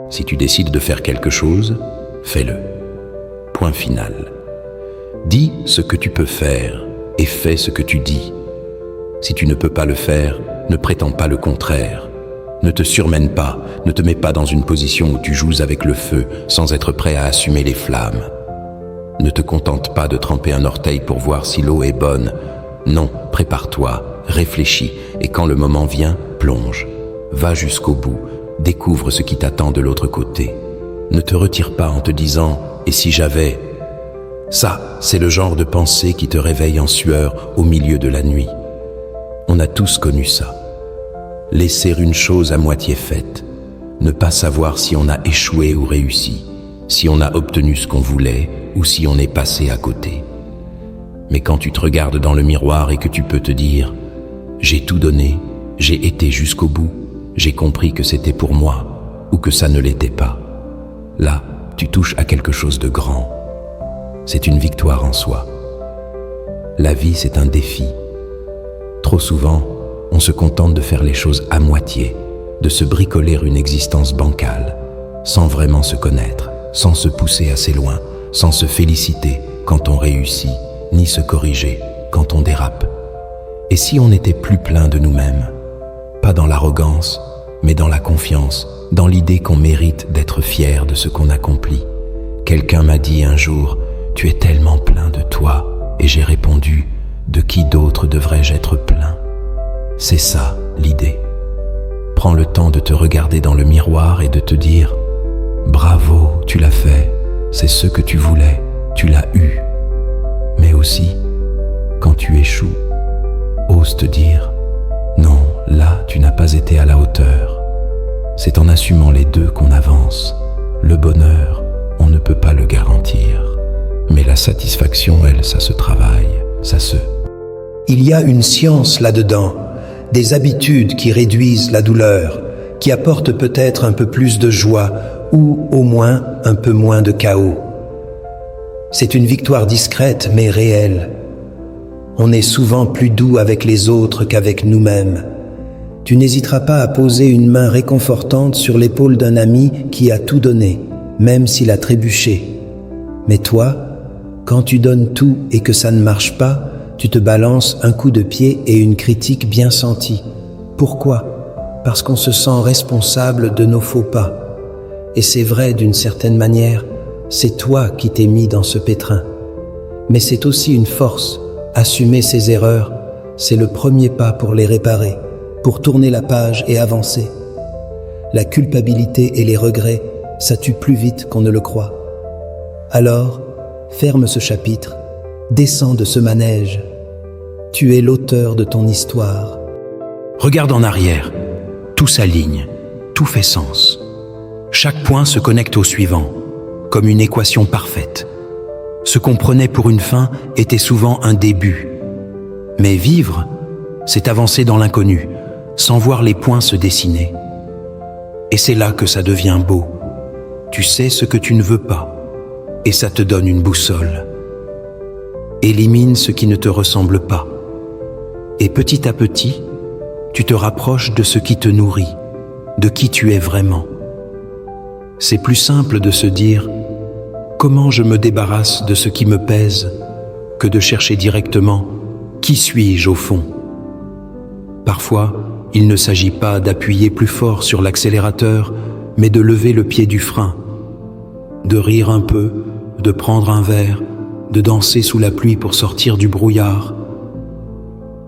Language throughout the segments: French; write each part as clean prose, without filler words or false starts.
Si tu décides de faire quelque chose, fais-le. Point final. Dis ce que tu peux faire et fais ce que tu dis. Si tu ne peux pas le faire, ne prétends pas le contraire. Ne te surmène pas, ne te mets pas dans une position où tu joues avec le feu sans être prêt à assumer les flammes. Ne te contente pas de tremper un orteil pour voir si l'eau est bonne. Non, prépare-toi, réfléchis et quand le moment vient, plonge. Va jusqu'au bout, découvre ce qui t'attend de l'autre côté. Ne te retire pas en te disant « et si j'avais ?» Ça, c'est le genre de pensée qui te réveille en sueur au milieu de la nuit. On a tous connu ça. Laisser une chose à moitié faite, ne pas savoir si on a échoué ou réussi, si on a obtenu ce qu'on voulait ou si on est passé à côté. Mais quand tu te regardes dans le miroir et que tu peux te dire « j'ai tout donné, j'ai été jusqu'au bout, j'ai compris que c'était pour moi ou que ça ne l'était pas », là, tu touches à quelque chose de grand. C'est une victoire en soi. La vie, c'est un défi. Trop souvent, on se contente de faire les choses à moitié, de se bricoler une existence bancale, sans vraiment se connaître, sans se pousser assez loin, sans se féliciter quand on réussit, ni se corriger quand on dérape. Et si on était plus plein de nous-mêmes, pas dans l'arrogance, mais dans la confiance, dans l'idée qu'on mérite d'être fier de ce qu'on accomplit. Quelqu'un m'a dit un jour « Tu es tellement plein de toi » et j'ai répondu « De qui d'autre devrais-je être plein ?» C'est ça l'idée. Prends le temps de te regarder dans le miroir et de te dire « Bravo, tu l'as fait, c'est ce que tu voulais, tu l'as eu. » Mais aussi, quand tu échoues, ose te dire « Non, là, tu n'as pas été à la hauteur. » C'est en assumant les deux qu'on avance. Le bonheur, on ne peut pas le garantir. Mais la satisfaction, elle, ça se travaille, ça se... Il y a une science là-dedans, des habitudes qui réduisent la douleur, qui apportent peut-être un peu plus de joie ou au moins un peu moins de chaos. C'est une victoire discrète mais réelle. On est souvent plus doux avec les autres qu'avec nous-mêmes. Tu n'hésiteras pas à poser une main réconfortante sur l'épaule d'un ami qui a tout donné, même s'il a trébuché. Mais toi, quand tu donnes tout et que ça ne marche pas, tu te balances un coup de pied et une critique bien sentie. Pourquoi ? Parce qu'on se sent responsable de nos faux pas. Et c'est vrai d'une certaine manière, c'est toi qui t'es mis dans ce pétrin. Mais c'est aussi une force. Assumer ses erreurs, c'est le premier pas pour les réparer, pour tourner la page et avancer. La culpabilité et les regrets, ça tue plus vite qu'on ne le croit. Alors, ferme ce chapitre, descends de ce manège. Tu es l'auteur de ton histoire. Regarde en arrière, tout s'aligne, tout fait sens. Chaque point se connecte au suivant, comme une équation parfaite. Ce qu'on prenait pour une fin était souvent un début. Mais vivre, c'est avancer dans l'inconnu, sans voir les points se dessiner. Et c'est là que ça devient beau. Tu sais ce que tu ne veux pas, et ça te donne une boussole. Élimine ce qui ne te ressemble pas. Et petit à petit, tu te rapproches de ce qui te nourrit, de qui tu es vraiment. C'est plus simple de se dire « Comment je me débarrasse de ce qui me pèse ?» que de chercher directement « Qui suis-je au fond ?» Parfois, il ne s'agit pas d'appuyer plus fort sur l'accélérateur, mais de lever le pied du frein, de rire un peu, de prendre un verre, de danser sous la pluie pour sortir du brouillard.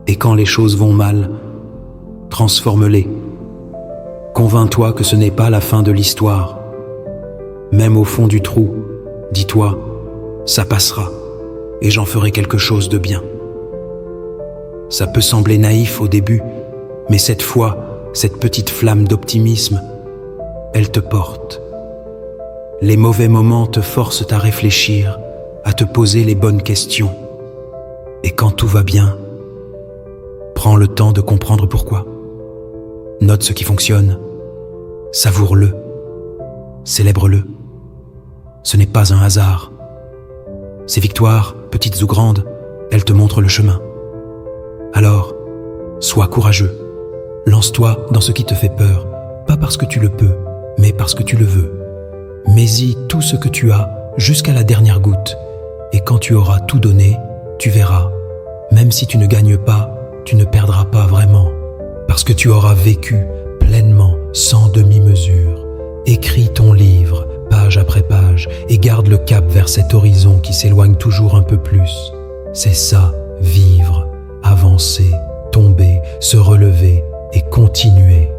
Et quand les choses vont mal, transforme-les. Convainc-toi que ce n'est pas la fin de l'histoire. Même au fond du trou, dis-toi, ça passera et j'en ferai quelque chose de bien. Ça peut sembler naïf au début, mais cette fois, cette petite flamme d'optimisme, elle te porte. Les mauvais moments te forcent à réfléchir, à te poser les bonnes questions. Et quand tout va bien, prends le temps de comprendre pourquoi. Note ce qui fonctionne, savoure-le, célèbre-le. Ce n'est pas un hasard. Ces victoires, petites ou grandes, elles te montrent le chemin. Alors, sois courageux. Lance-toi dans ce qui te fait peur, pas parce que tu le peux, mais parce que tu le veux. Mets-y tout ce que tu as jusqu'à la dernière goutte. Et quand tu auras tout donné, tu verras. Même si tu ne gagnes pas, tu ne perdras pas vraiment. Parce que tu auras vécu pleinement, sans demi-mesure. Écris ton livre, page après page, et garde le cap vers cet horizon qui s'éloigne toujours un peu plus. C'est ça, vivre, avancer, tomber, se relever et continuer.